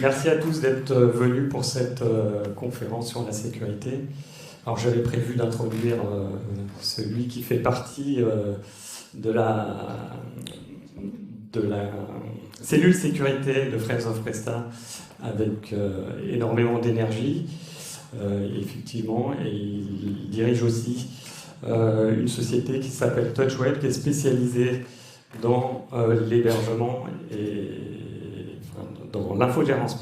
Merci à tous d'être venus pour cette conférence sur la sécurité. Alors j'avais prévu d'introduire celui qui fait partie de la cellule sécurité de Friends of Presta avec énormément d'énergie, effectivement, et il dirige aussi une société qui s'appelle TouchWeb, qui est spécialisée dans l'hébergement et dans l'infogérance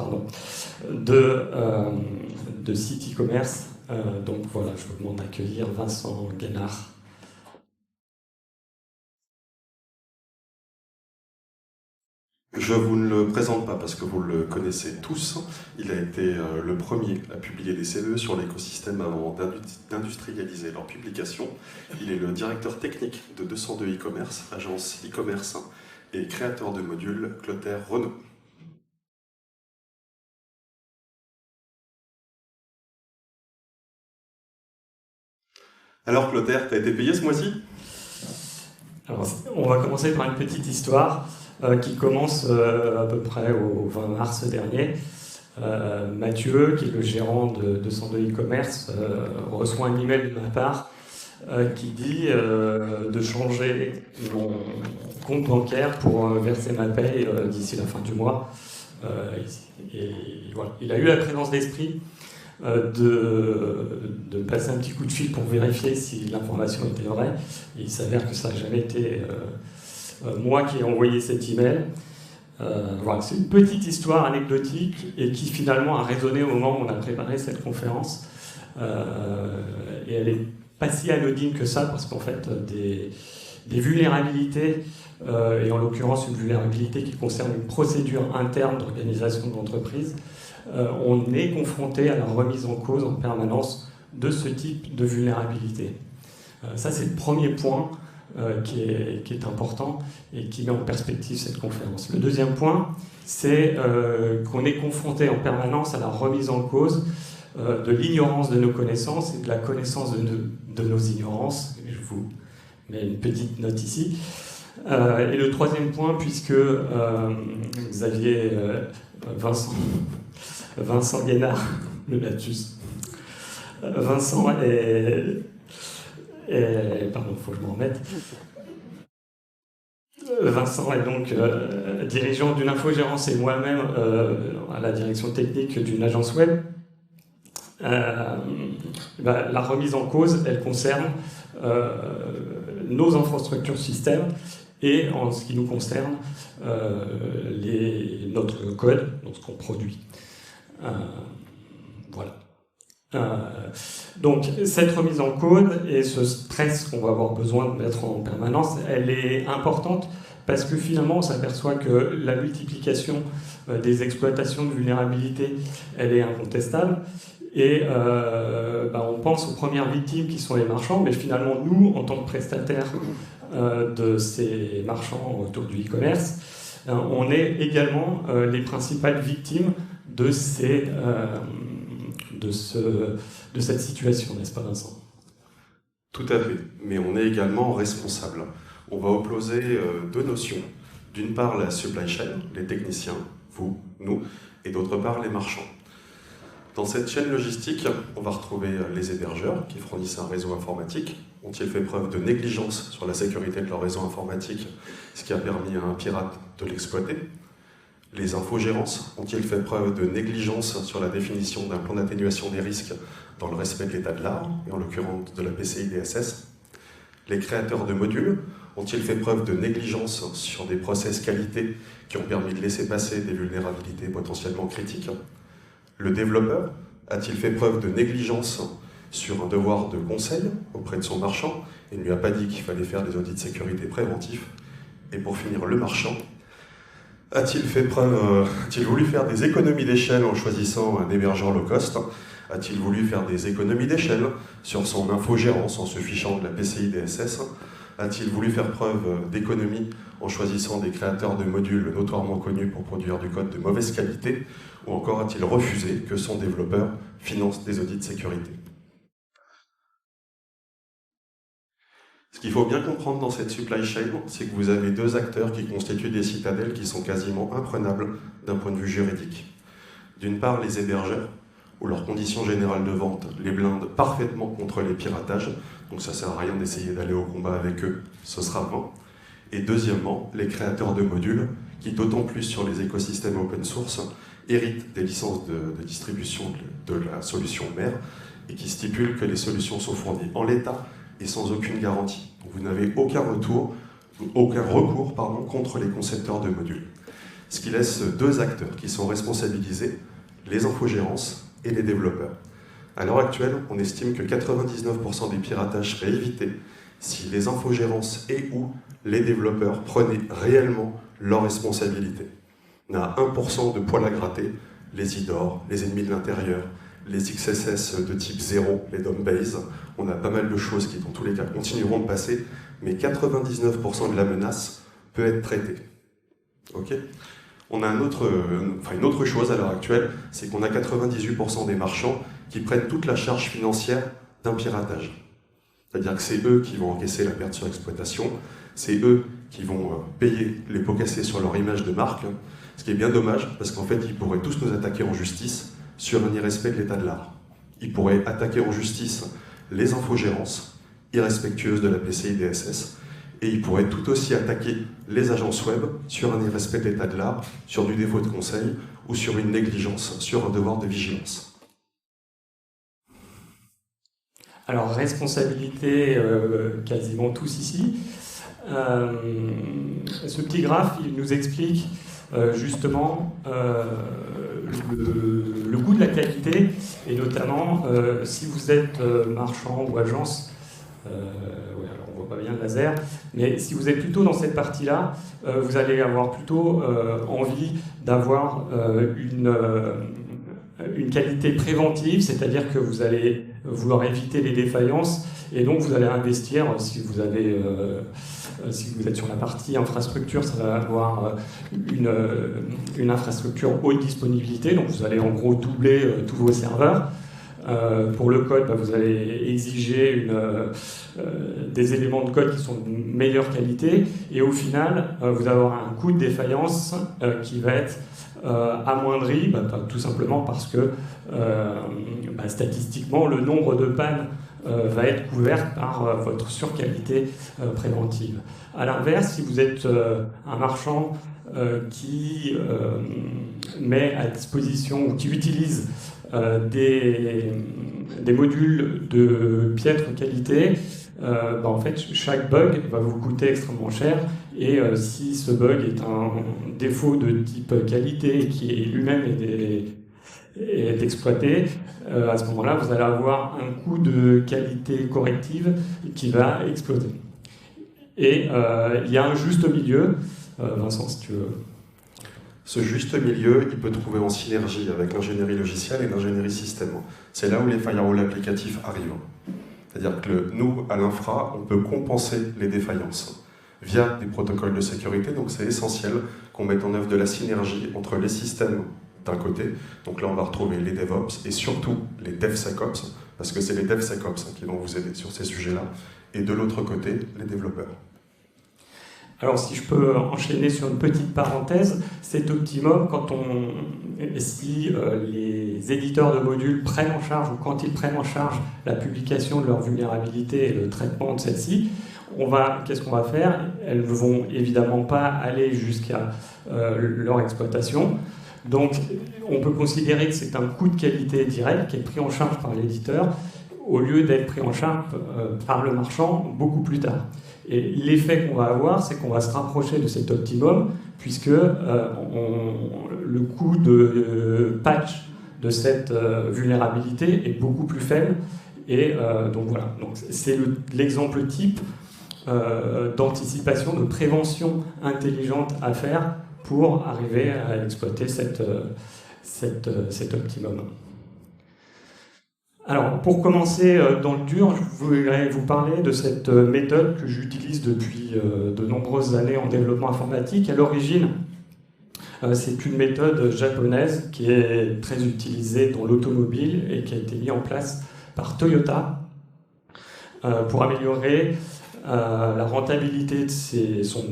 de sites e-commerce. Donc voilà, je vous demande d'accueillir Vincent Guénard. Je vous ne le présente pas parce que vous le connaissez tous. Il a été le premier à publier des CVE sur l'écosystème avant d'industrialiser leur publication. Il est le directeur technique de 202 e-commerce, agence e-commerce et créateur de modules Clotaire Renault. Alors Clotaire, t'as été payé ce mois-ci? Alors, on va commencer par une petite histoire qui commence à peu près au 20 mars dernier. Mathieu, qui est le gérant de 202 e-commerce, reçoit un email de ma part qui dit de changer mon compte bancaire pour verser ma paye d'ici la fin du mois. Et voilà. Il a eu la présence d'esprit de passer un petit coup de fil pour vérifier si l'information était vraie. Et il s'avère que ça n'a jamais été moi qui ai envoyé cet email. Voilà, c'est une petite histoire anecdotique et qui finalement a résonné au moment où on a préparé cette conférence. Et elle n'est pas si anodine que ça, parce qu'en fait, des vulnérabilités, et en l'occurrence une vulnérabilité qui concerne une procédure interne d'organisation de l'entreprise, on est confronté à la remise en cause en permanence de ce type de vulnérabilité. Ça, c'est le premier point qui est important et qui met en perspective cette conférence. Le deuxième point, c'est qu'on est confronté en permanence à la remise en cause de l'ignorance de nos connaissances et de la connaissance de nos ignorances. Je vous mets une petite note ici. Et le troisième point, puisque Xavier, Vincent Guénard, le lapsus. Vincent pardon, il faut que je m'en remette. Vincent est donc dirigeant d'une infogérance et moi-même à la direction technique d'une agence web. La remise en cause, elle concerne nos infrastructures système et en ce qui nous concerne, notre code, donc ce qu'on produit. Voilà. Donc cette remise en cause et ce stress qu'on va avoir besoin de mettre en permanence, elle est importante parce que finalement on s'aperçoit que la multiplication des exploitations de vulnérabilité, elle est incontestable. Et on pense aux premières victimes qui sont les marchands, mais finalement nous, en tant que prestataires de ces marchands autour du e-commerce, on est également les principales victimes de cette situation, n'est-ce pas Vincent? Tout à fait, mais on est également responsable. On va opposer deux notions. D'une part la supply chain, les techniciens, vous, nous, et d'autre part les marchands. Dans cette chaîne logistique, on va retrouver les hébergeurs qui fournissent un réseau informatique. Ont-ils fait preuve de négligence sur la sécurité de leur réseau informatique, ce qui a permis à un pirate de l'exploiter? Les infogérances ont-ils fait preuve de négligence sur la définition d'un plan d'atténuation des risques dans le respect de l'état de l'art, et en l'occurrence de la PCI DSS? Les créateurs de modules ont-ils fait preuve de négligence sur des process qualité qui ont permis de laisser passer des vulnérabilités potentiellement critiques? Le développeur a-t-il fait preuve de négligence sur un devoir de conseil auprès de son marchand et ne lui a pas dit qu'il fallait faire des audits de sécurité préventifs? Et pour finir, le marchand a-t-il voulu faire des économies d'échelle en choisissant un hébergeur low cost? A-t-il voulu faire des économies d'échelle sur son infogérance en se fichant de la PCI DSS? A-t-il voulu faire preuve d'économie en choisissant des créateurs de modules notoirement connus pour produire du code de mauvaise qualité? Ou encore a-t-il refusé que son développeur finance des audits de sécurité? Ce qu'il faut bien comprendre dans cette supply chain, c'est que vous avez deux acteurs qui constituent des citadelles qui sont quasiment imprenables d'un point de vue juridique. D'une part, les hébergeurs, où leurs conditions générales de vente les blindent parfaitement contre les piratages, donc ça ne sert à rien d'essayer d'aller au combat avec eux, ce sera vain. Et deuxièmement, les créateurs de modules, qui d'autant plus sur les écosystèmes open source, héritent des licences de distribution de la solution mère, et qui stipulent que les solutions sont fournies en l'état et sans aucune garantie. Donc vous n'avez aucun recours contre les concepteurs de modules. Ce qui laisse deux acteurs qui sont responsabilisés, les infogérances et les développeurs. À l'heure actuelle, on estime que 99% des piratages seraient évités si les infogérances et ou les développeurs prenaient réellement leurs responsabilités. On a 1% de poil à gratter, les IDOR, les ennemis de l'intérieur, les XSS de type 0, les DOM-base, on a pas mal de choses qui, dans tous les cas, continueront de passer, mais 99% de la menace peut être traitée. Ok ? On a une autre chose à l'heure actuelle, c'est qu'on a 98% des marchands qui prennent toute la charge financière d'un piratage. C'est-à-dire que c'est eux qui vont encaisser la perte sur exploitation, c'est eux qui vont payer les pots cassés sur leur image de marque, ce qui est bien dommage, parce qu'en fait, ils pourraient tous nous attaquer en justice sur un irrespect de l'état de l'art. Ils pourraient attaquer en justice les infogérances irrespectueuses de la PCI DSS, et ils pourraient tout aussi attaquer les agences web sur un irrespect de l'état de l'art, sur du défaut de conseil, ou sur une négligence, sur un devoir de vigilance. Alors, responsabilité, quasiment tous ici. Ce petit graphe, il nous explique justement le coût de la qualité, et notamment si vous êtes marchand ou agence, alors on voit pas bien le laser, mais si vous êtes plutôt dans cette partie-là, vous allez avoir plutôt envie d'avoir une qualité préventive, c'est-à-dire que vous allez vouloir éviter les défaillances, et donc vous allez investir, si vous êtes sur la partie infrastructure, ça va avoir une infrastructure haute disponibilité, donc vous allez en gros doubler tous vos serveurs. Pour le code, vous allez exiger des éléments de code qui sont de meilleure qualité, et au final, vous allez avoir un coût de défaillance qui va être amoindri, tout simplement parce que statistiquement, le nombre de pannes va être couvert par votre surqualité préventive. A l'inverse, si vous êtes un marchand qui met à disposition ou qui utilise des modules de piètre qualité, en fait, chaque bug va vous coûter extrêmement cher, et si ce bug est un défaut de type qualité qui est lui-même est exploité, à ce moment-là, vous allez avoir un coût de qualité corrective qui va exploser. Et il y a un juste milieu. Vincent, si tu veux. Ce juste milieu, il peut trouver en synergie avec l'ingénierie logicielle et l'ingénierie système. C'est là où les firewalls applicatifs arrivent. C'est-à-dire que nous, à l'infra, on peut compenser les défaillances via des protocoles de sécurité. Donc c'est essentiel qu'on mette en œuvre de la synergie entre les systèmes d'un côté. Donc là, on va retrouver les DevOps et surtout les DevSecOps, parce que c'est les DevSecOps qui vont vous aider sur ces sujets-là. Et de l'autre côté, les développeurs. Alors, si je peux enchaîner sur une petite parenthèse, cet optimum, si les éditeurs de modules prennent en charge, ou quand ils prennent en charge la publication de leur vulnérabilité et le traitement de celle-ci, qu'est-ce qu'on va faire? Elles ne vont évidemment pas aller jusqu'à leur exploitation. Donc, on peut considérer que c'est un coût de qualité direct qui est pris en charge par l'éditeur, au lieu d'être pris en charge par le marchand beaucoup plus tard. Et l'effet qu'on va avoir, c'est qu'on va se rapprocher de cet optimum, puisque le coût de patch de cette vulnérabilité est beaucoup plus faible. Et donc voilà, c'est l'exemple type d'anticipation, de prévention intelligente à faire pour arriver à exploiter cet optimum. Alors, pour commencer dans le dur, je voudrais vous parler de cette méthode que j'utilise depuis de nombreuses années en développement informatique. À l'origine, c'est une méthode japonaise qui est très utilisée dans l'automobile et qui a été mise en place par Toyota pour améliorer la rentabilité de son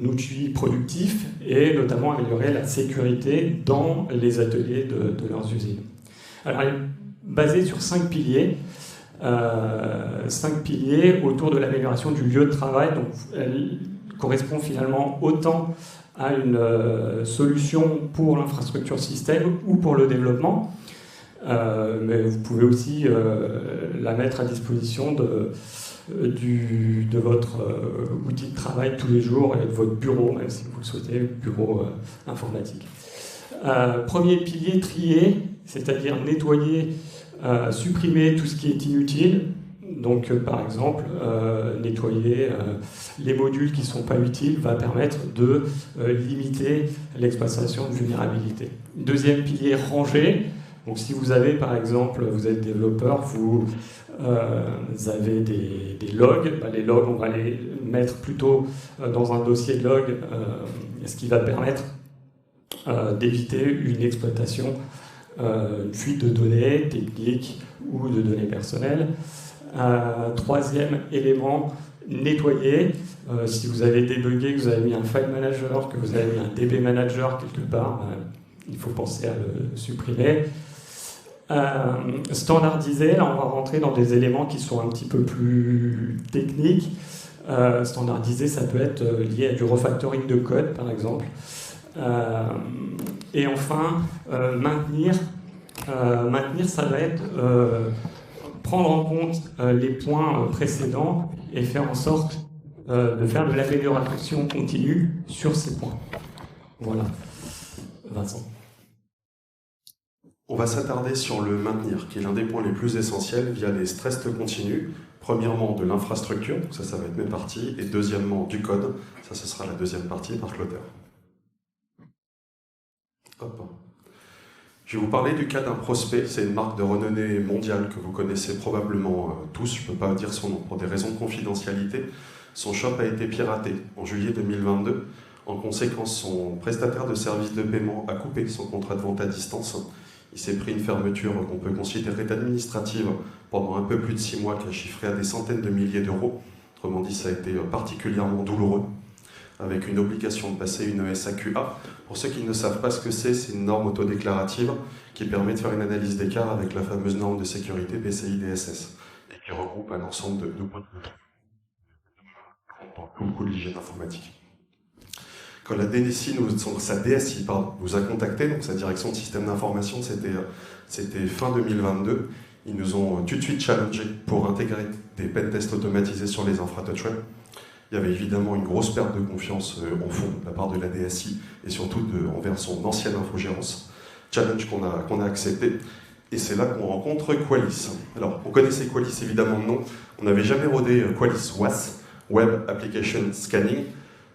outil productif et notamment améliorer la sécurité dans les ateliers de leurs usines. Alors, elle est basée sur 5 piliers. 5 piliers autour de l'amélioration du lieu de travail. Donc, elle correspond finalement autant à une solution pour l'infrastructure système ou pour le développement. Mais vous pouvez aussi la mettre à disposition de votre outil de travail tous les jours et de votre bureau, même si vous le souhaitez, bureau informatique. Premier pilier, trier, c'est-à-dire nettoyer, supprimer tout ce qui est inutile. Donc, par exemple, nettoyer les modules qui ne sont pas utiles va permettre de limiter l'exploitation de vulnérabilité. Deuxième pilier, ranger. Donc, si vous avez, par exemple, vous êtes développeur, vous avez des logs, les logs, on va les mettre plutôt dans un dossier de log, ce qui va permettre d'éviter une exploitation, une fuite de données techniques ou de données personnelles. Troisième élément, nettoyer. Si vous avez débugué, que vous avez mis un file manager, que vous avez mis un DB manager quelque part, il faut penser à le supprimer. Standardiser, là on va rentrer dans des éléments qui sont un petit peu plus techniques. Standardiser, ça peut être lié à du refactoring de code par exemple. Et enfin, maintenir, ça va être prendre en compte les points précédents et faire en sorte de faire de l'amélioration continue sur ces points. Voilà. Vincent. On va s'attarder sur le maintenir, qui est l'un des points les plus essentiels via les stress continus. Premièrement, de l'infrastructure, donc ça va être mes parties, et deuxièmement, du code, ça ce sera la deuxième partie par l'auteur. Je vais vous parler du cas d'un prospect, c'est une marque de renommée mondiale que vous connaissez probablement tous, je ne peux pas dire son nom pour des raisons de confidentialité. Son shop a été piraté en juillet 2022. En conséquence, son prestataire de services de paiement a coupé son contrat de vente à distance. Il s'est pris une fermeture qu'on peut considérer administrative pendant un peu plus de 6 mois, qui a chiffré à des centaines de milliers d'euros. Autrement dit, ça a été particulièrement douloureux, avec une obligation de passer une SAQA. Pour ceux qui ne savent pas ce que c'est une norme autodéclarative qui permet de faire une analyse d'écart avec la fameuse norme de sécurité PCI DSS, et qui regroupe un ensemble de points de coût de l'hygiène informatique. Quand la DSI nous a contacté, donc sa direction de système d'information, c'était fin 2022, ils nous ont tout de suite challengé pour intégrer des pentests automatisés sur les infra-touchweb. Il y avait évidemment une grosse perte de confiance en fond de la part de la DSI et surtout envers son ancienne infogérance. Challenge qu'on a accepté. Et c'est là qu'on rencontre Qualys. Alors, on connaissait Qualys évidemment de nom. On n'avait jamais rodé Qualys WAS, Web Application Scanning.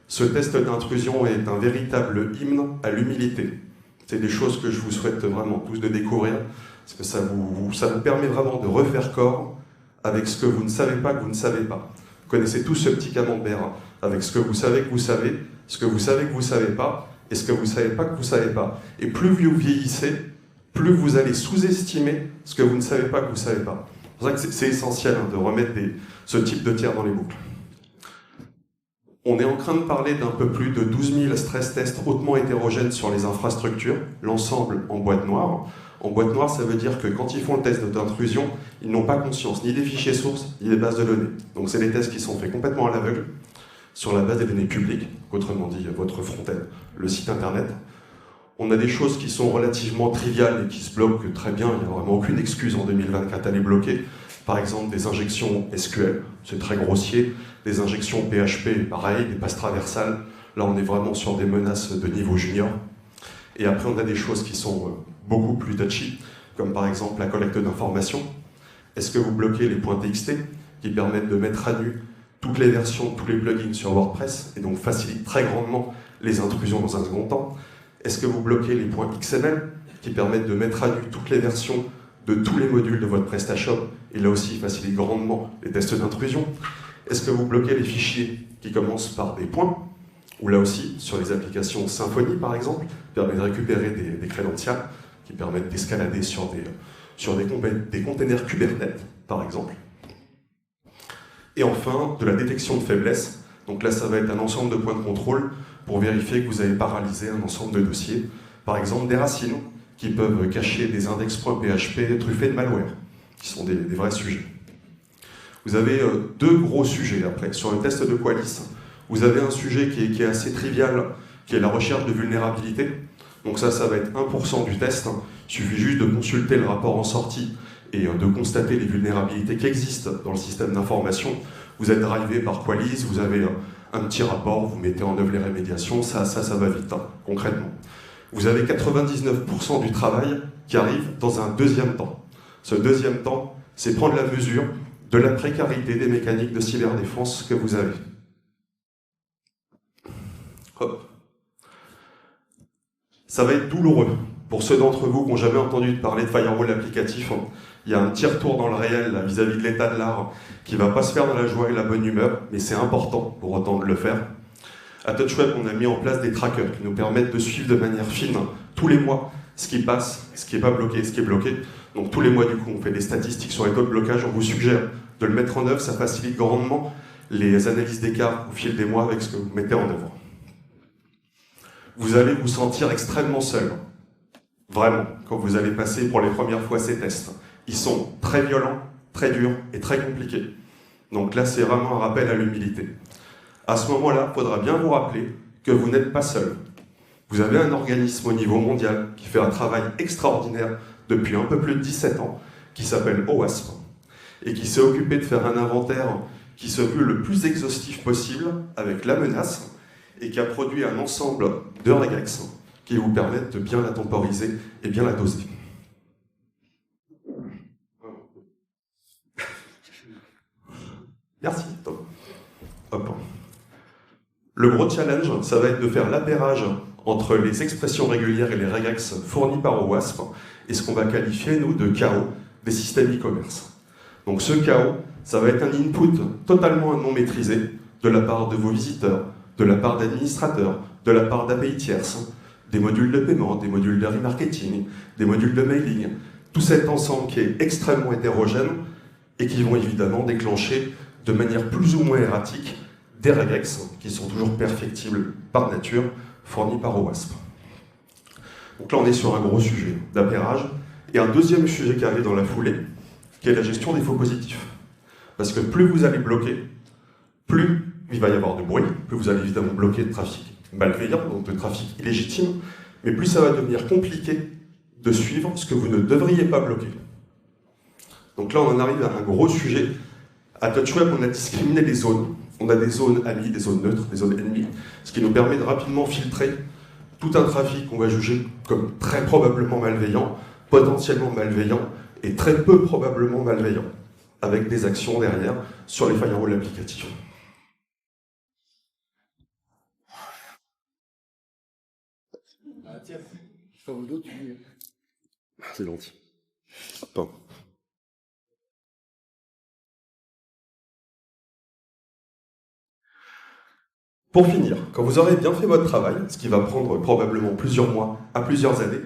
Ce test d'intrusion est un véritable hymne à l'humilité. C'est des choses que je vous souhaite vraiment tous de découvrir, parce que ça vous permet vraiment de refaire corps avec ce que vous ne savez pas que vous ne savez pas. Vous connaissez tous ce petit camembert avec ce que vous savez que vous savez, ce que vous savez que vous ne savez pas, et ce que vous ne savez pas que vous ne savez pas. Et plus vous vieillissez, plus vous allez sous-estimer ce que vous ne savez pas que vous ne savez pas. C'est pour ça que c'est essentiel de remettre ce type de tiers dans les boucles. On est en train de parler d'un peu plus de 12 000 stress tests hautement hétérogènes sur les infrastructures, l'ensemble en boîte noire. En boîte noire, ça veut dire que quand ils font le test d'intrusion, ils n'ont pas conscience ni des fichiers sources, ni des bases de données. Donc c'est des tests qui sont faits complètement à l'aveugle, sur la base des données publiques, autrement dit votre front-end, le site internet. On a des choses qui sont relativement triviales et qui se bloquent très bien, il n'y a vraiment aucune excuse en 2024 à les bloquer. Par exemple, des injections SQL, c'est très grossier, des injections PHP, pareil, des passes traversales. Là, on est vraiment sur des menaces de niveau junior. Et après, on a des choses qui sont beaucoup plus touchy, comme par exemple la collecte d'informations. Est-ce que vous bloquez les points TXT qui permettent de mettre à nu toutes les versions de tous les plugins sur WordPress et donc facilitent très grandement les intrusions dans un second temps? Est-ce que vous bloquez les points XML qui permettent de mettre à nu toutes les versions de tous les modules de votre PrestaShop et là aussi facilite grandement les tests d'intrusion? Est-ce que vous bloquez les fichiers qui commencent par des points, ou là aussi, sur les applications Symfony par exemple, permet de récupérer des credentials qui permettent d'escalader sur des containers Kubernetes par exemple. Et enfin, de la détection de faiblesse. Donc là, ça va être un ensemble de points de contrôle pour vérifier que vous avez paralysé un ensemble de dossiers. Par exemple, des racines qui peuvent cacher des index.php truffés de malware, qui sont des vrais sujets. Vous avez deux gros sujets après. Sur le test de Qualys, vous avez un sujet qui est assez trivial, qui est la recherche de vulnérabilité. Donc ça va être 1% du test. Il suffit juste de consulter le rapport en sortie et de constater les vulnérabilités qui existent dans le système d'information. Vous êtes drivé par Qualys, vous avez un petit rapport, vous mettez en œuvre les rémédiations, ça va vite, concrètement. Vous avez 99% du travail qui arrive dans un deuxième temps. Ce deuxième temps, c'est prendre la mesure de la précarité des mécaniques de cyberdéfense que vous avez. Hop. Ça va être douloureux pour ceux d'entre vous qui n'ont jamais entendu parler de firewall applicatif. Il y a un petit retour dans le réel vis-à-vis de l'état de l'art qui ne va pas se faire dans la joie et la bonne humeur, mais c'est important pour autant de le faire. À TouchWeb, on a mis en place des trackers qui nous permettent de suivre de manière fine tous les mois ce qui passe, ce qui n'est pas bloqué, ce qui est bloqué. Donc tous les mois, du coup, on fait des statistiques sur les taux de blocage. On vous suggère de le mettre en œuvre, ça facilite grandement les analyses d'écart au fil des mois avec ce que vous mettez en œuvre. Vous allez vous sentir extrêmement seul, vraiment, quand vous allez passer pour les premières fois ces tests. Ils sont très violents, très durs et très compliqués. Donc là, c'est vraiment un rappel à l'humilité. À ce moment-là, il faudra bien vous rappeler que vous n'êtes pas seul. Vous avez un organisme au niveau mondial qui fait un travail extraordinaire depuis un peu plus de 17 ans, qui s'appelle OWASP, et qui s'est occupé de faire un inventaire qui se veut le plus exhaustif possible avec la menace, et qui a produit un ensemble de regex qui vous permettent de bien la temporiser et bien la doser. Merci, Tom. Hop. Le gros challenge, ça va être de faire l'appairage entre les expressions régulières et les regex fournis par OWASP et ce qu'on va qualifier, nous, de chaos des systèmes e-commerce. Donc ce chaos, ça va être un input totalement non maîtrisé de la part de vos visiteurs, de la part d'administrateurs, de la part d'API tierces, des modules de paiement, des modules de remarketing, des modules de mailing, tout cet ensemble qui est extrêmement hétérogène et qui vont évidemment déclencher de manière plus ou moins erratique des regex qui sont toujours perfectibles par nature, fournis par OWASP. Donc là, on est sur un gros sujet d'appairage. Et un deuxième sujet qui arrive dans la foulée, qui est la gestion des faux positifs. Parce que plus vous allez bloquer, plus il va y avoir de bruit, plus vous allez évidemment bloquer de trafic malveillant, donc de trafic illégitime, mais plus ça va devenir compliqué de suivre ce que vous ne devriez pas bloquer. Donc là, on en arrive à un gros sujet. À TouchWeb, on a discriminé les zones. On a des zones amies, des zones neutres, des zones ennemies, ce qui nous permet de rapidement filtrer tout un trafic qu'on va juger comme très probablement malveillant, potentiellement malveillant et très peu probablement malveillant, avec des actions derrière sur les firewalls applicatifs. Tiens, je fais dos, tu dis. C'est gentil. Hop. Pour finir, quand vous aurez bien fait votre travail, ce qui va prendre probablement plusieurs mois à plusieurs années,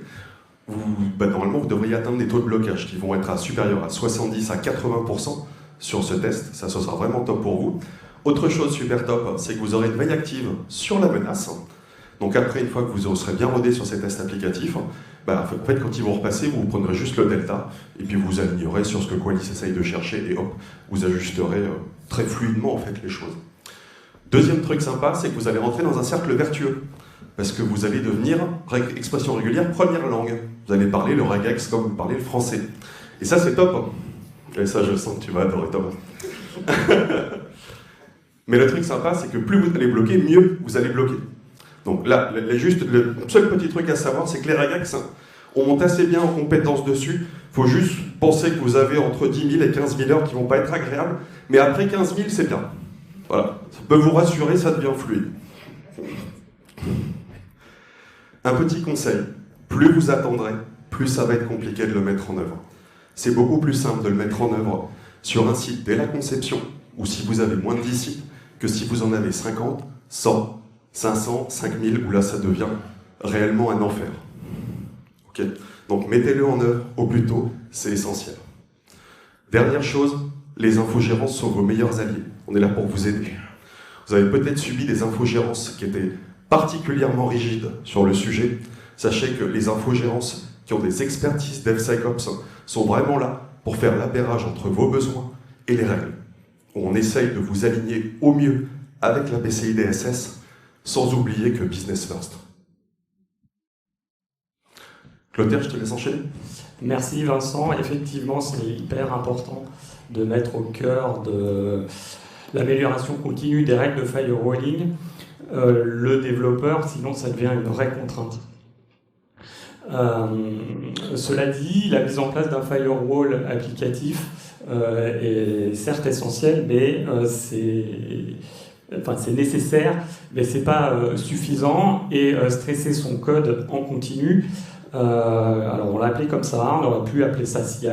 normalement vous devriez atteindre des taux de blocage qui vont être supérieurs à 70 à 80% sur ce test. Ça, ce sera vraiment top pour vous. Autre chose super top, c'est que vous aurez une veille active sur la menace. Donc après, une fois que vous serez bien rodé sur ces tests applicatifs, en fait, quand ils vont repasser, vous prendrez juste le delta, et puis vous alignerez sur ce que Qualys essaye de chercher, et hop, vous ajusterez très fluidement en fait les choses. Deuxième truc sympa, c'est que vous allez rentrer dans un cercle vertueux, parce que vous allez devenir, expression régulière, première langue. Vous allez parler le regex comme vous parlez le français. Et ça, c'est top. Et ça, je sens que tu vas adorer, Thomas. Mais le truc sympa, c'est que plus vous allez bloquer, mieux vous allez bloquer. Donc là, le seul petit truc à savoir, c'est que les regex, on monte assez bien en compétences dessus. Il faut juste penser que vous avez entre 10 000 et 15 000 heures qui ne vont pas être agréables. Mais après 15 000, c'est bien. Voilà. Ça peut vous rassurer, ça devient fluide. Un petit conseil, plus vous attendrez, plus ça va être compliqué de le mettre en œuvre. C'est beaucoup plus simple de le mettre en œuvre sur un site dès la conception, ou si vous avez moins de 10 sites, que si vous en avez 50, 100, 500, 5000, où là ça devient réellement un enfer. Okay. Donc mettez-le en œuvre au plus tôt, c'est essentiel. Dernière chose, Les infogérances sont vos meilleurs alliés. On est là pour vous aider. Vous avez peut-être subi des infogérances qui étaient particulièrement rigides sur le sujet. Sachez que les infogérances qui ont des expertises DevSecOps sont vraiment là pour faire l'appairage entre vos besoins et les règles. On essaye de vous aligner au mieux avec la PCI DSS, sans oublier que business first. Clotaire, je te laisse enchaîner. Merci Vincent. Effectivement, c'est hyper important de mettre au cœur de l'amélioration continue des règles de firewalling le développeur, sinon ça devient une vraie contrainte. Cela dit, la mise en place d'un firewall applicatif est certes essentielle, mais c'est nécessaire, mais c'est pas suffisant, et stresser son code en continu, alors on l'a appelé comme ça, on aurait pu appeler ça CI.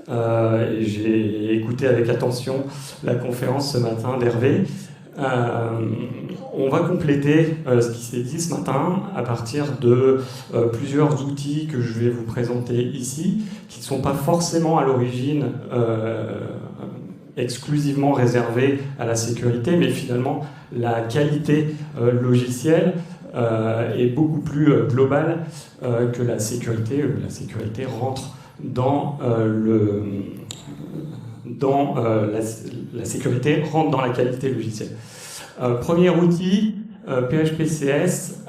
Et j'ai écouté avec attention la conférence ce matin d'Hervé. On va compléter ce qui s'est dit ce matin à partir de plusieurs outils que je vais vous présenter ici, qui ne sont pas forcément à l'origine exclusivement réservés à la sécurité, mais finalement la qualité logicielle est beaucoup plus globale que la sécurité. La sécurité rentre dans la sécurité rentre dans la qualité logicielle. Premier outil, PHP-CS,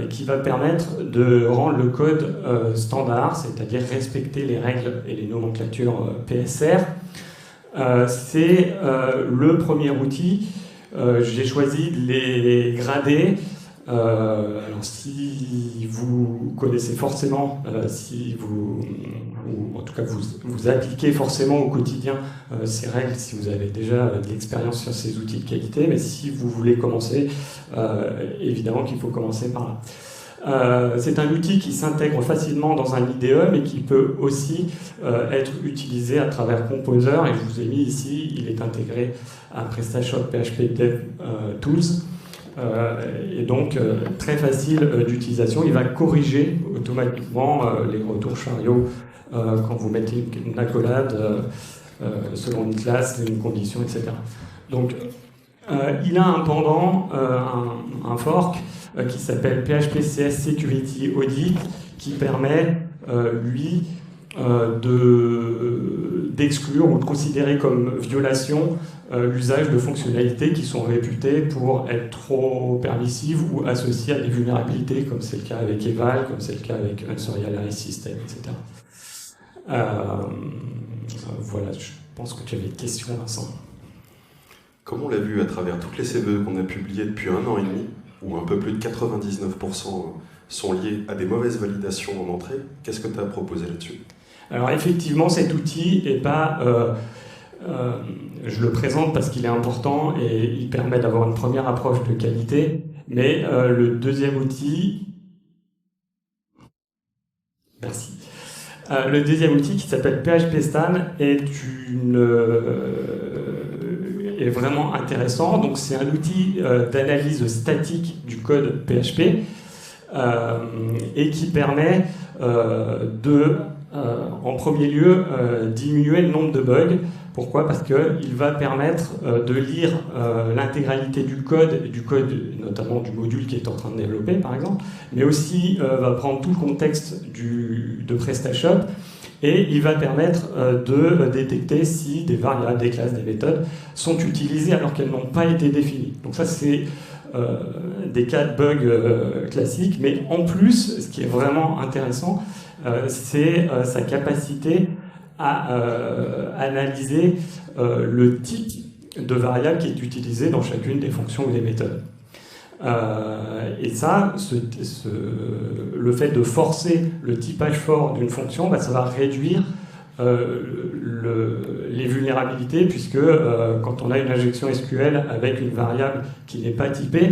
qui va permettre de rendre le code standard, c'est-à-dire respecter les règles et les nomenclatures PSR. C'est le premier outil. J'ai choisi de les grader. Alors si vous connaissez forcément, ou en tout cas vous appliquez forcément au quotidien ces règles, si vous avez déjà de l'expérience sur ces outils de qualité, mais si vous voulez commencer, évidemment qu'il faut commencer par là. C'est un outil qui s'intègre facilement dans un IDE, mais qui peut aussi être utilisé à travers Composer, et je vous ai mis ici, il est intégré à PrestaShop PHP Dev Tools. Et donc très facile d'utilisation. Il va corriger automatiquement les retours chariots quand vous mettez une accolade selon une classe, une condition, etc. Donc il a un pendant, un fork qui s'appelle PHP-CS Security Audit, qui permet lui d'exclure ou de considérer comme violation l'usage de fonctionnalités qui sont réputées pour être trop permissives ou associées à des vulnérabilités, comme c'est le cas avec Eval, comme c'est le cas avec Unserialized System, etc. Voilà, je pense que tu avais des questions, Vincent. Comme on l'a vu à travers toutes les CVE qu'on a publiées depuis 1 an et demi, où un peu plus de 99% sont liés à des mauvaises validations en entrée, qu'est-ce que tu as proposé là-dessus ? Alors effectivement, cet outil n'est pas... je le présente parce qu'il est important et il permet d'avoir une première approche de qualité, mais le deuxième outil... Merci. Le deuxième outil qui s'appelle PHP-Stan est vraiment intéressant. Donc c'est un outil d'analyse statique du code PHP et qui permet en premier lieu, diminuer le nombre de bugs. Pourquoi ? Parce qu'il va permettre de lire l'intégralité du code, notamment du module qui est en train de développer, par exemple, mais aussi va prendre tout le contexte de PrestaShop, et il va permettre de détecter si des variables, des classes, des méthodes sont utilisées alors qu'elles n'ont pas été définies. Donc ça, c'est des cas de bugs classiques, mais en plus, ce qui est vraiment intéressant, c'est sa capacité à analyser le type de variable qui est utilisé dans chacune des fonctions ou des méthodes. Et ça, le fait de forcer le typage fort d'une fonction, ça va réduire les vulnérabilités, puisque quand on a une injection SQL avec une variable qui n'est pas typée,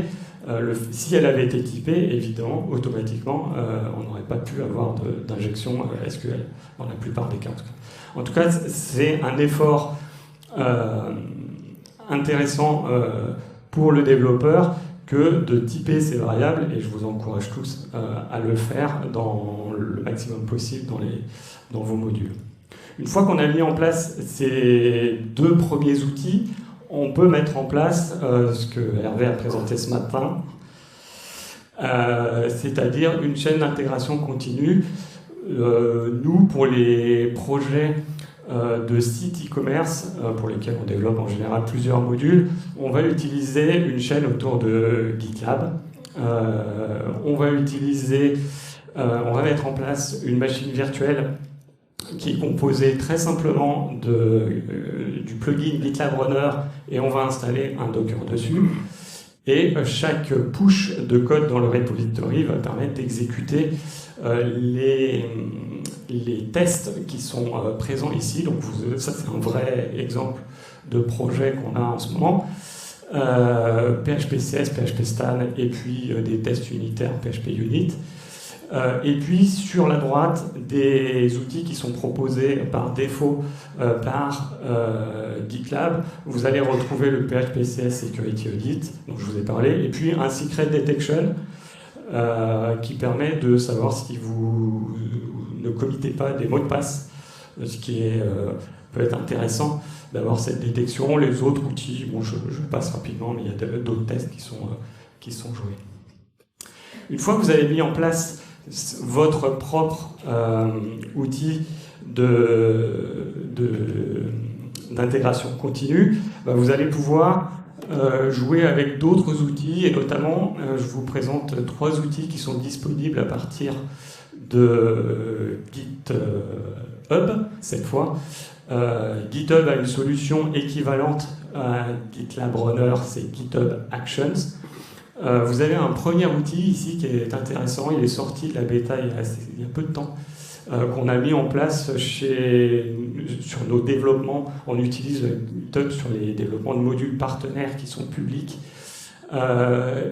si elle avait été typée, évidemment, automatiquement, on n'aurait pas pu avoir d'injection SQL, dans la plupart des cas. En tout cas, c'est un effort intéressant pour le développeur que de typer ces variables, et je vous encourage tous à le faire dans le maximum possible dans vos modules. Une fois qu'on a mis en place ces deux premiers outils, on peut mettre en place ce que Hervé a présenté ce matin, c'est-à-dire une chaîne d'intégration continue. Nous, pour les projets de sites e-commerce, pour lesquels on développe en général plusieurs modules, on va utiliser une chaîne autour de GitLab. On va mettre en place une machine virtuelle qui est composée très simplement du plugin GitLab Runner, et on va installer un Docker dessus. Et chaque push de code dans le repository va permettre d'exécuter les tests qui sont présents ici. Donc ça, c'est un vrai exemple de projet qu'on a en ce moment. PHP-CS, PHP-Stan, et puis des tests unitaires PHP-Unit. Et puis sur la droite, des outils qui sont proposés par défaut par GitLab. Vous allez retrouver le PHP-CS Security Audit, dont je vous ai parlé, et puis un Secret Detection qui permet de savoir si vous ne committez pas des mots de passe, ce qui peut être intéressant d'avoir cette détection. Les autres outils, bon, je passe rapidement, mais il y a d'autres tests qui sont joués. Une fois que vous avez mis en place votre propre outil d'intégration continue, vous allez pouvoir jouer avec d'autres outils, et notamment je vous présente 3 outils qui sont disponibles à partir de GitHub cette fois. GitHub a une solution équivalente à GitLab Runner, c'est GitHub Actions. Vous avez un premier outil ici qui est intéressant, il est sorti de la bêta il y a peu de temps, qu'on a mis en place sur nos développements. On utilise GitHub sur les développements de modules partenaires qui sont publics.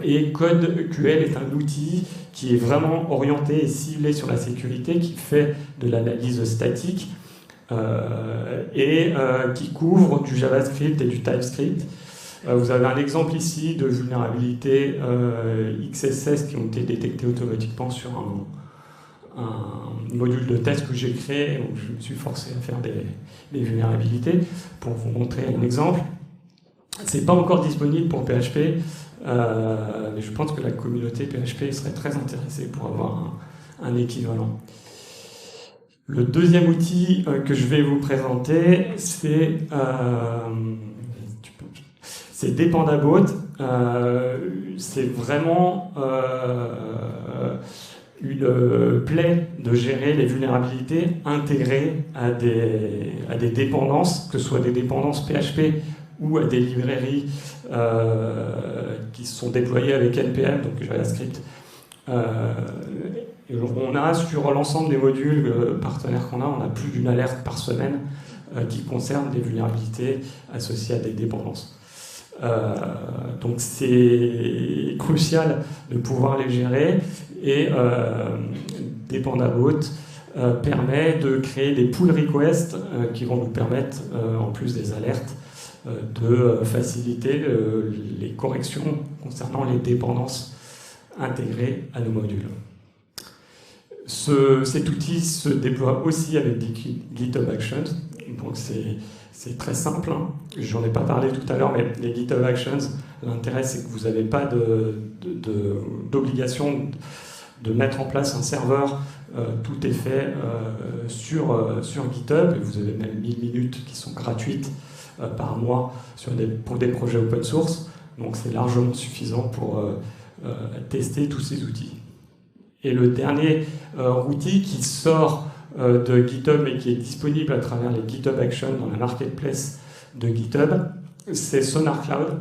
Et CodeQL est un outil qui est vraiment orienté et ciblé sur la sécurité, qui fait de l'analyse statique et qui couvre du JavaScript et du TypeScript. Vous avez un exemple ici de vulnérabilités XSS qui ont été détectées automatiquement sur un module de test que j'ai créé, où je me suis forcé à faire des vulnérabilités. Pour vous montrer un exemple, c'est pas encore disponible pour PHP, mais je pense que la communauté PHP serait très intéressée pour avoir un équivalent. Le deuxième outil que je vais vous présenter, c'est Dependabot. C'est vraiment une plaie de gérer les vulnérabilités intégrées à des dépendances, que ce soit des dépendances PHP ou à des librairies qui sont déployées avec NPM, donc JavaScript. On a sur l'ensemble des modules partenaires qu'on a, on a plus d'une alerte par semaine qui concerne des vulnérabilités associées à des dépendances. Donc c'est crucial de pouvoir les gérer, et Dependabot permet de créer des pull requests qui vont nous permettre, en plus des alertes, de faciliter les corrections concernant les dépendances intégrées à nos modules. Cet outil se déploie aussi avec des GitHub Actions, donc c'est très simple, hein. J'en ai pas parlé tout à l'heure, mais les GitHub Actions, l'intérêt c'est que vous n'avez pas d'obligation de mettre en place un serveur, tout est fait sur GitHub, et vous avez même 1000 minutes qui sont gratuites par mois pour des projets open source, donc c'est largement suffisant pour tester tous ces outils. Et le dernier outil qui sort de GitHub et qui est disponible à travers les GitHub Actions dans la marketplace de GitHub, c'est SonarCloud.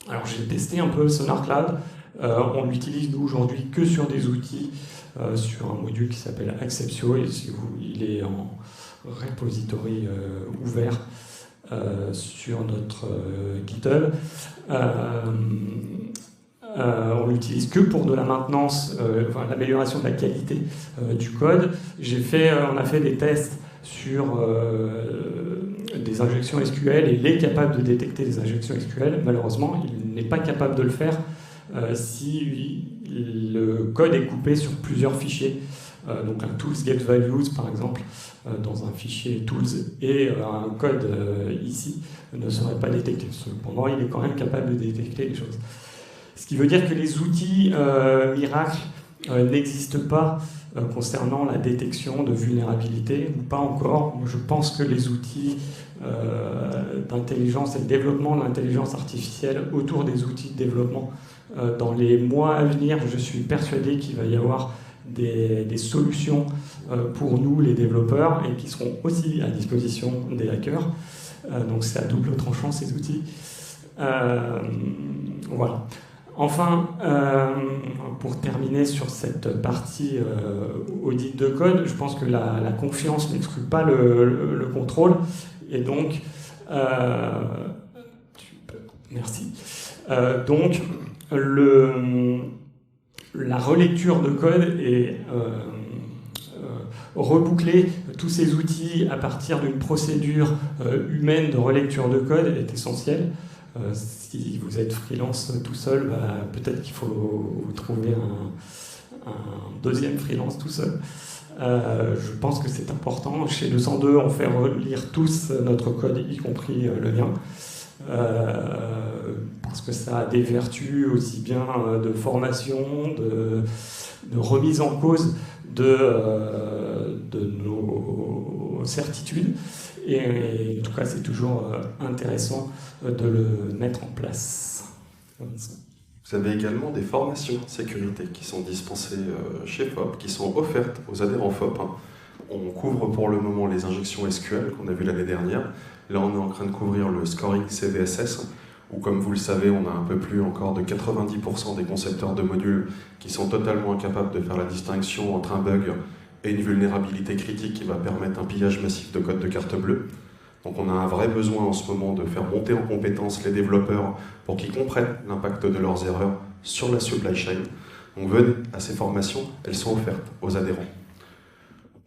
Alors j'ai testé un peu SonarCloud, on l'utilise nous aujourd'hui que sur des outils, sur un module qui s'appelle Acceptio, et il est en repository ouvert sur notre GitHub. On l'utilise que pour de la maintenance, l'amélioration de la qualité du code. On a fait des tests sur des injections SQL, et il est capable de détecter les injections SQL. Malheureusement, il n'est pas capable de le faire si le code est coupé sur plusieurs fichiers. Donc un tools get values par exemple dans un fichier tools et un code ici ne serait pas détecté. Cependant, il est quand même capable de détecter les choses. Ce qui veut dire que les outils miracles n'existent pas concernant la détection de vulnérabilité, ou pas encore. Moi, je pense que les outils d'intelligence et de développement de l'intelligence artificielle autour des outils de développement, dans les mois à venir, je suis persuadé qu'il va y avoir des solutions pour nous, les développeurs, et qui seront aussi à disposition des hackers. Donc c'est à double tranchant, ces outils. Voilà. Enfin, pour terminer sur cette partie audit de code, je pense que la confiance n'exclut pas le contrôle. Et donc, merci. Donc, la relecture de code et reboucler tous ces outils à partir d'une procédure humaine de relecture de code est essentielle. Si vous êtes freelance tout seul, peut-être qu'il faut vous trouver un deuxième freelance tout seul. Je pense que c'est important. Chez 202, on fait relire tous notre code, y compris le mien. Parce que ça a des vertus aussi bien de formation, de remise en cause de nos certitudes. Et en tout cas, c'est toujours intéressant de le mettre en place. Vous avez également des formations sécurité qui sont dispensées chez FOP, qui sont offertes aux adhérents FOP. On couvre pour le moment les injections SQL qu'on a vues l'année dernière. Là, on est en train de couvrir le scoring CVSS, où, comme vous le savez, on a un peu plus encore de 90% des concepteurs de modules qui sont totalement incapables de faire la distinction entre un bug et une vulnérabilité critique qui va permettre un pillage massif de code de carte bleue. Donc on a un vrai besoin en ce moment de faire monter en compétence les développeurs pour qu'ils comprennent l'impact de leurs erreurs sur la supply chain. Donc venez à ces formations, elles sont offertes aux adhérents.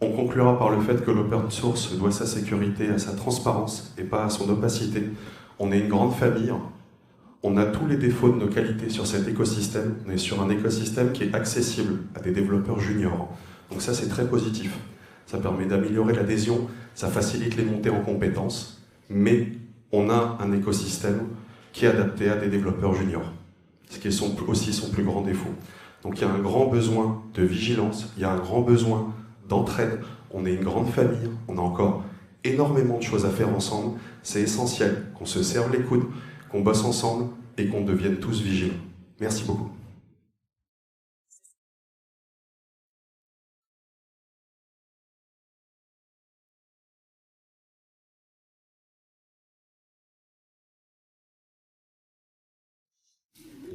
On conclura par le fait que l'open source doit sa sécurité à sa transparence et pas à son opacité. On est une grande famille, on a tous les défauts de nos qualités sur cet écosystème. On est sur un écosystème qui est accessible à des développeurs juniors. Donc ça, c'est très positif. Ça permet d'améliorer l'adhésion, ça facilite les montées en compétences, mais on a un écosystème qui est adapté à des développeurs juniors, ce qui est aussi son plus grand défaut. Donc il y a un grand besoin de vigilance, il y a un grand besoin d'entraide. On est une grande famille, on a encore énormément de choses à faire ensemble. C'est essentiel qu'on se serve les coudes, qu'on bosse ensemble et qu'on devienne tous vigilants. Merci beaucoup.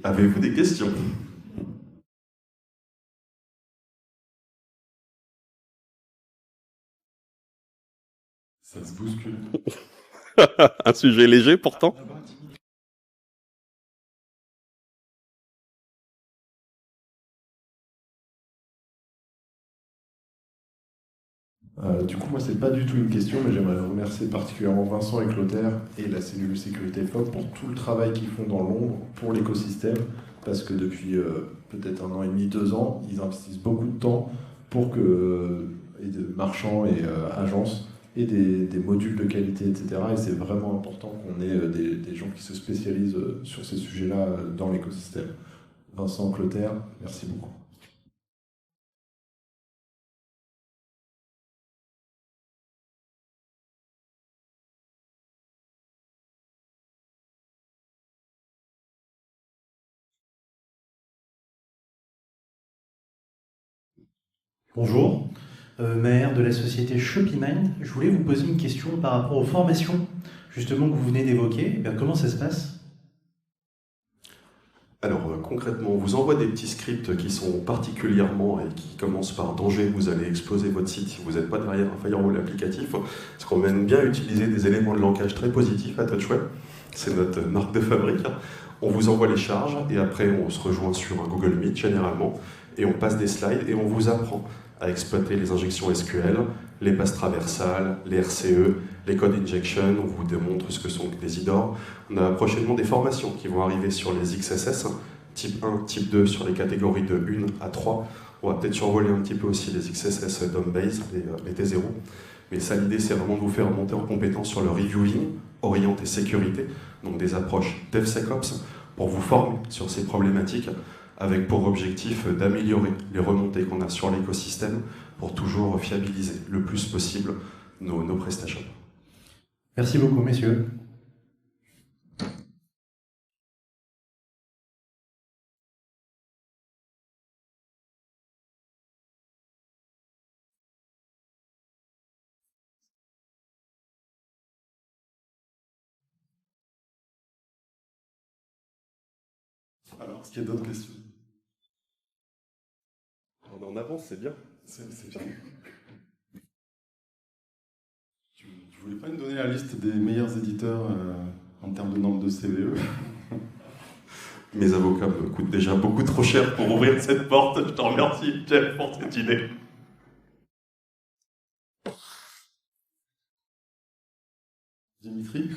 Avez-vous des questions ? Ça se bouscule. Un sujet léger pourtant. Du coup, moi, c'est pas du tout une question, mais j'aimerais remercier particulièrement Vincent et Clotaire et la cellule sécurité FOP pour tout le travail qu'ils font dans l'ombre pour l'écosystème, parce que depuis peut-être 1 an et demi, 2 ans, ils investissent beaucoup de temps pour que de marchands et agences aient des modules de qualité, etc. Et c'est vraiment important qu'on ait des gens qui se spécialisent sur ces sujets-là dans l'écosystème. Vincent, Clotaire, merci beaucoup. Bonjour, Maher de la société Shopimind. Je voulais vous poser une question par rapport aux formations justement que vous venez d'évoquer. Comment ça se passe ? Alors concrètement, on vous envoie des petits scripts qui sont particulièrement et qui commencent par danger, vous allez exploser votre site si vous n'êtes pas derrière un firewall applicatif, parce qu'on aime bien utiliser des éléments de langage très positifs à TouchWeb, c'est notre marque de fabrique. On vous envoie les charges et après on se rejoint sur un Google Meet généralement et on passe des slides et on vous apprend à exploiter les injections SQL, les passes traversales, les RCE, les code injection, on vous démontre ce que sont des IDOR. On a prochainement des formations qui vont arriver sur les XSS, type 1, type 2 sur les catégories de 1 à 3. On va peut-être survoler un petit peu aussi les XSS DOM-based, les T0. Mais ça, l'idée, c'est vraiment de vous faire monter en compétence sur le reviewing, orienté sécurité, donc des approches DevSecOps, pour vous former sur ces problématiques, avec pour objectif d'améliorer les remontées qu'on a sur l'écosystème pour toujours fiabiliser le plus possible nos prestations. Merci beaucoup, messieurs. Alors, est-ce qu'il y a d'autres questions? On est en avance, c'est bien. C'est bien. Tu voulais pas nous donner la liste des meilleurs éditeurs en termes de nombre de CVE? Mes avocats me coûtent déjà beaucoup trop cher pour ouvrir cette porte. Je te remercie, Jeff, pour cette idée. Dimitri?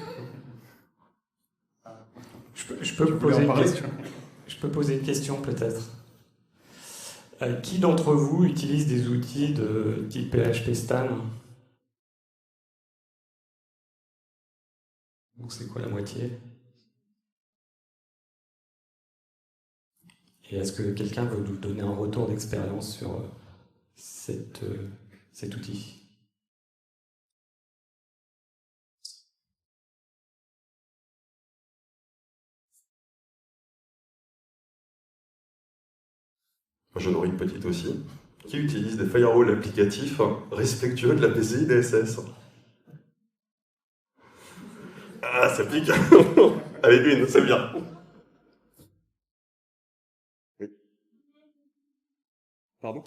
Je peux poser une question peut-être. Qui d'entre vous utilise des outils de type PHP Stan? Donc c'est quoi la moitié? Et est-ce que quelqu'un veut nous donner un retour d'expérience sur cet outil? J'en aurais une petite aussi. Qui utilise des firewalls applicatifs respectueux de la PCI DSS? Ah, ça pique. Allez, une, c'est bien. Oui. Pardon?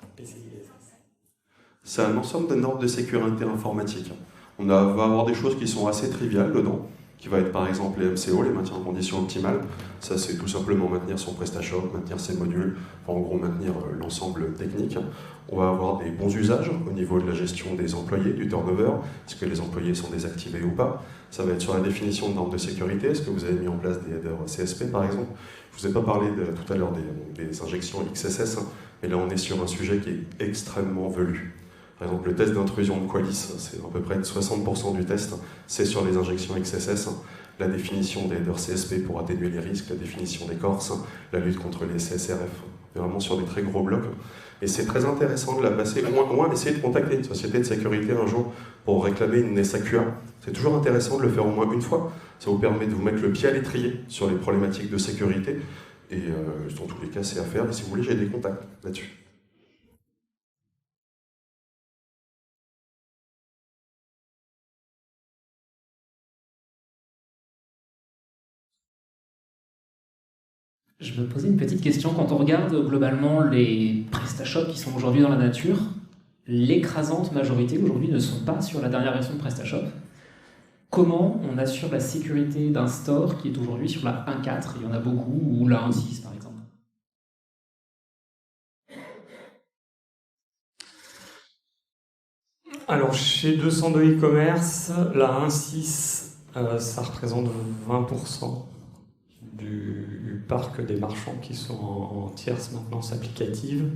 C'est un ensemble de normes de sécurité informatique. On va avoir des choses qui sont assez triviales dedans, qui va être par exemple les MCO, les maintiens en conditions optimales. Ça, c'est tout simplement maintenir son PrestaShop, maintenir ses modules, enfin, en gros maintenir l'ensemble technique. On va avoir des bons usages au niveau de la gestion des employés, du turnover, est-ce que les employés sont désactivés ou pas. Ça va être sur la définition de normes de sécurité, est-ce que vous avez mis en place des headers CSP par exemple. Je ne vous ai pas parlé tout à l'heure des injections XSS, mais là on est sur un sujet qui est extrêmement velu. Par exemple, le test d'intrusion de Qualys, c'est à peu près 60% du test, c'est sur les injections XSS, la définition des headers CSP pour atténuer les risques, la définition des corses, la lutte contre les CSRF, vraiment sur des très gros blocs. Et c'est très intéressant de la passer, au moins essayer de contacter une société de sécurité un jour pour réclamer une SAQA. C'est toujours intéressant de le faire au moins une fois, ça vous permet de vous mettre le pied à l'étrier sur les problématiques de sécurité, et dans tous les cas c'est à faire, et si vous voulez j'ai des contacts là-dessus. Je me posais une petite question. Quand on regarde globalement les PrestaShop qui sont aujourd'hui dans la nature, l'écrasante majorité aujourd'hui ne sont pas sur la dernière version de PrestaShop. Comment on assure la sécurité d'un store qui est aujourd'hui sur la 1.4, il y en a beaucoup, ou la 1.6 par exemple? Alors chez 202 e-commerce, la 1.6, ça représente 20% du parc des marchands qui sont en tierce maintenance applicative.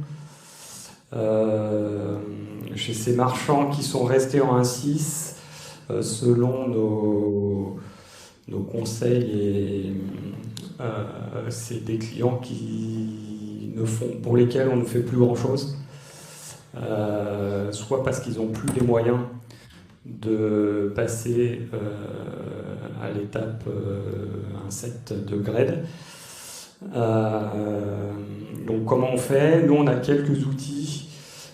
Chez ces marchands qui sont restés en 1.6, selon nos conseils, c'est des clients pour lesquels on ne fait plus grand-chose, soit parce qu'ils n'ont plus les moyens de passer à l'étape 1.7 de grade. Donc comment on fait? Nous on a quelques outils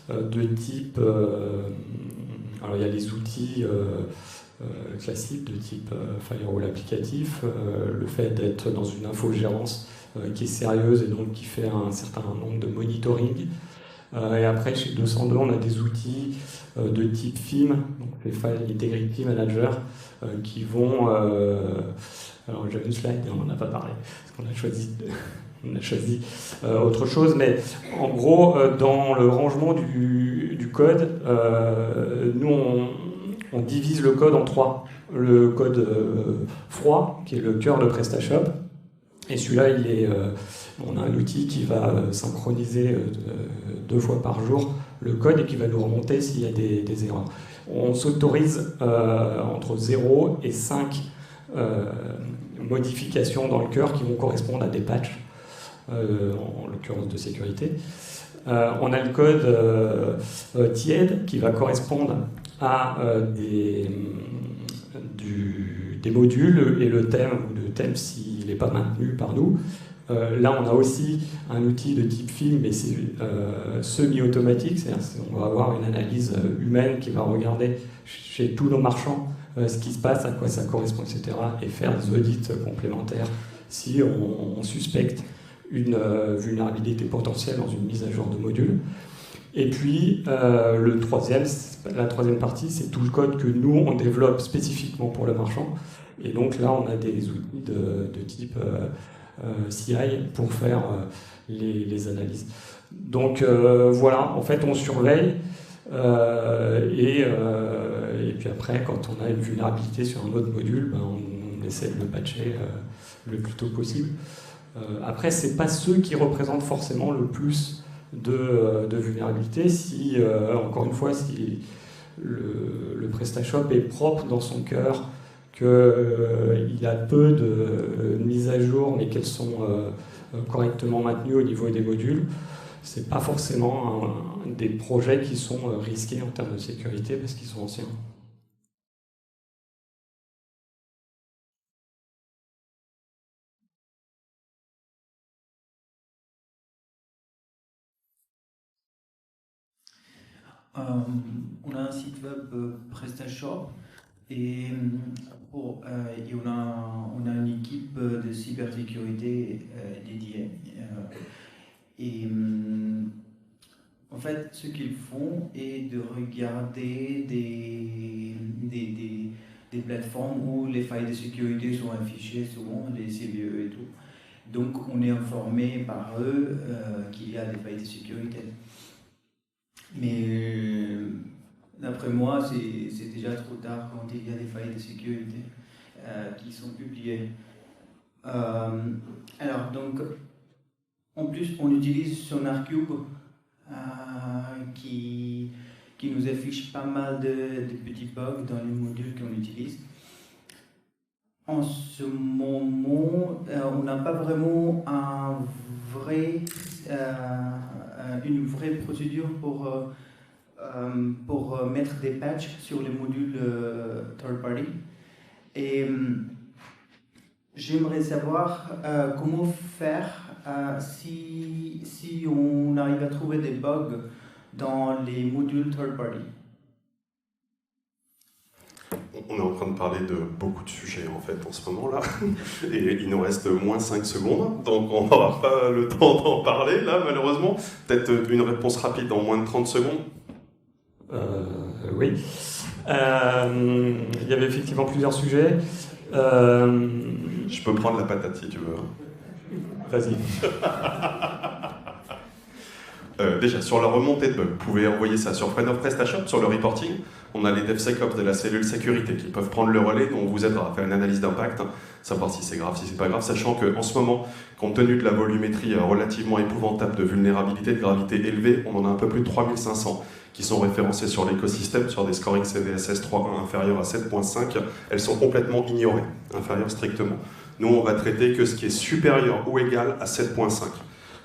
de type... alors il y a les outils classiques de type firewall applicatif, le fait d'être dans une infogérance qui est sérieuse et donc qui fait un certain nombre de monitoring. Et après, chez 202, on a des outils de type FIM, donc les File Integrity Manager, qui vont... alors j'avais une slide, mais on n'en a pas parlé, parce qu'on a choisi autre chose, mais en gros, dans le rangement du code, nous, on divise le code en trois. Le code froid, qui est le cœur de PrestaShop, et celui-là, On a un outil qui va synchroniser 2 fois par jour le code et qui va nous remonter s'il y a des erreurs. On s'autorise entre 0 et 5 modifications dans le cœur qui vont correspondre à des patchs, en l'occurrence de sécurité. On a le code tiède qui va correspondre à des modules et le thème, ou le thème s'il n'est pas maintenu par nous. Là, on a aussi un outil de type film, mais c'est semi-automatique, c'est-à-dire on va avoir une analyse humaine qui va regarder chez tous nos marchands ce qui se passe, à quoi ça correspond, etc., et faire des audits complémentaires si on suspecte une vulnérabilité potentielle dans une mise à jour de module. Et puis, la troisième partie, c'est tout le code que nous, on développe spécifiquement pour le marchand. Et donc là, on a des outils de type CI pour faire les analyses. Donc voilà, en fait, on surveille. Et puis après, quand on a une vulnérabilité sur un autre module, ben, on essaie de le patcher le plus tôt possible. Après, ce n'est pas ceux qui représentent forcément le plus de vulnérabilité. Si, encore une fois, si le PrestaShop est propre dans son cœur, qu'il a peu de mises à jour, mais qu'elles sont correctement maintenues au niveau des modules, ce n'est pas forcément des projets qui sont risqués en termes de sécurité parce qu'ils sont anciens. On a un site web PrestaShop et on a une équipe de cybersécurité dédiée. En fait, ce qu'ils font est de regarder des plateformes où les failles de sécurité sont affichées, souvent les CVE et tout. Donc, on est informé par eux qu'il y a des failles de sécurité. Mais d'après moi, c'est déjà trop tard quand il y a des failles de sécurité qui sont publiées. Alors, donc, en plus, on utilise SonarCube qui nous affiche pas mal de petits bugs dans les modules qu'on utilise. En ce moment, on n'a pas vraiment une vraie procédure pour mettre des patchs sur les modules third party. Et j'aimerais savoir comment faire si on arrive à trouver des bugs dans les modules third party. On est en train de parler de beaucoup de sujets en fait en ce moment-là, et il nous reste moins 5 secondes, donc on n'aura pas le temps d'en parler là malheureusement. Peut-être une réponse rapide en moins de 30 secondes. Oui. Il y avait effectivement plusieurs sujets. Je peux prendre la patate si tu veux. Vas-y. Déjà, sur la remontée de bugs, vous pouvez envoyer ça sur Friend of PrestaShop, sur le reporting. On a les DevSecOps de la cellule sécurité qui peuvent prendre le relais, dont on vous aidera à faire une analyse d'impact, savoir si c'est grave, si c'est pas grave, sachant qu'en ce moment, compte tenu de la volumétrie relativement épouvantable de vulnérabilité de gravité élevée, on en a un peu plus de 3500 qui sont référencés sur l'écosystème, sur des scoring CVSS 3.1 inférieurs à 7.5, elles sont complètement ignorées, inférieures strictement. Nous, on va traiter que ce qui est supérieur ou égal à 7.5.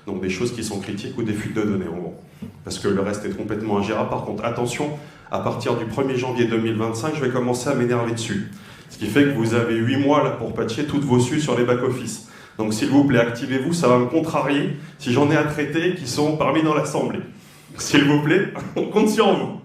Donc des choses qui sont critiques ou des fuites de données en gros. Parce que le reste est complètement ingérable. Par contre, attention, à partir du 1er janvier 2025, je vais commencer à m'énerver dessus. Ce qui fait que vous avez 8 mois là, pour patcher toutes vos suies sur les back-office. Donc s'il vous plaît, activez-vous, ça va me contrarier si j'en ai à traiter qui sont parmi dans l'Assemblée. S'il vous plaît, on compte sur vous.